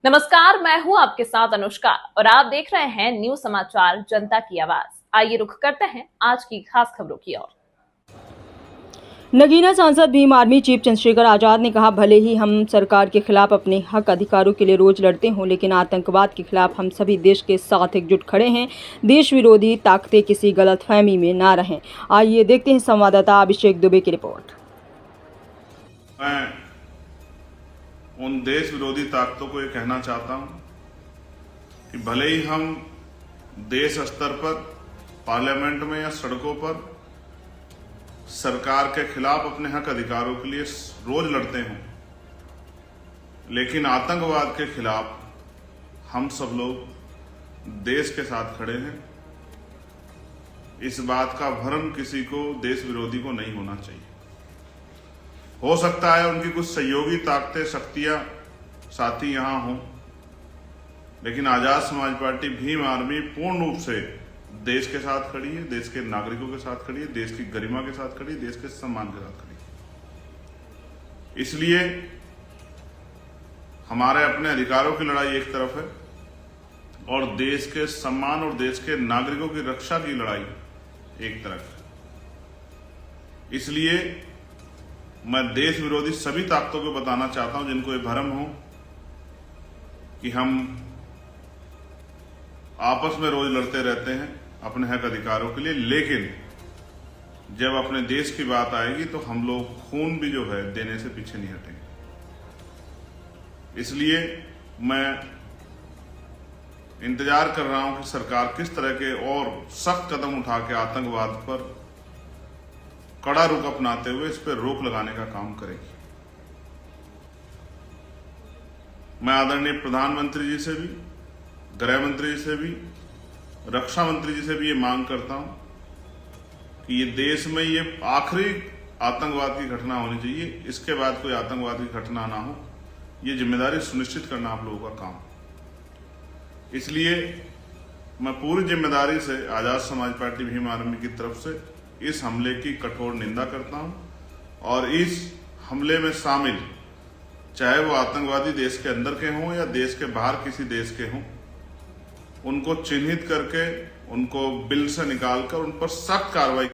नमस्कार, मैं हूं आपके साथ अनुष्का और आप देख रहे हैं न्यूज समाचार जनता की आवाज। आइए रुख करते हैं आज की खास खबरों की ओर। नगीना सांसद भीम आर्मी चीफ चंद्रशेखर आजाद ने कहा, भले ही हम सरकार के खिलाफ अपने हक अधिकारों के लिए रोज लड़ते हों, लेकिन आतंकवाद के खिलाफ हम सभी देश के साथ एकजुट खड़े हैं। देश विरोधी ताकतें किसी गलतफहमी में ना रहें। आइए देखते हैं संवाददाता अभिषेक दुबे की रिपोर्ट। मैं उन देश विरोधी ताकतों को ये कहना चाहता हूं कि भले ही हम देश स्तर पर पार्लियामेंट में या सड़कों पर सरकार के खिलाफ अपने हक अधिकारों के लिए रोज लड़ते हों, लेकिन आतंकवाद के खिलाफ हम सब लोग देश के साथ खड़े हैं। इस बात का भ्रम किसी को, देश विरोधी को नहीं होना चाहिए। हो सकता है उनकी कुछ सहयोगी ताकतें, शक्तियां, साथी यहां हों, लेकिन आजाद समाज पार्टी भीम आर्मी पूर्ण रूप से देश के साथ खड़ी है, देश के नागरिकों के साथ खड़ी है, देश की गरिमा के साथ खड़ी है, देश के सम्मान के साथ खड़ी है। इसलिए हमारे अपने अधिकारों की लड़ाई एक तरफ है और देश के सम्मान और देश के नागरिकों की रक्षा की लड़ाई एक तरफ है। इसलिए मैं देश विरोधी सभी ताकतों को बताना चाहता हूं जिनको ये भ्रम हो कि हम आपस में रोज लड़ते रहते हैं अपने हक अधिकारों के लिए, लेकिन जब अपने देश की बात आएगी तो हम लोग खून भी जो है देने से पीछे नहीं हटेंगे। इसलिए मैं इंतजार कर रहा हूं कि सरकार किस तरह के और सख्त कदम उठा के आतंकवाद पर कड़ा रुख अपनाते हुए इस पर रोक लगाने का काम करेगी। मैं आदरणीय प्रधानमंत्री जी से भी, गृह मंत्री जी से भी, रक्षा मंत्री जी से भी ये मांग करता हूं कि ये देश में ये आखिरी आतंकवाद की घटना होनी चाहिए। इसके बाद कोई आतंकवाद की घटना ना हो, ये जिम्मेदारी सुनिश्चित करना आप लोगों का काम। इसलिए मैं पूरी जिम्मेदारी से आजाद समाज पार्टी भीम आर्मी की तरफ से इस हमले की कठोर निंदा करता हूं और इस हमले में शामिल चाहे वो आतंकवादी देश के अंदर के हों या देश के बाहर किसी देश के हों, उनको चिन्हित करके उनको बिल से निकालकर उन पर सख्त कार्रवाई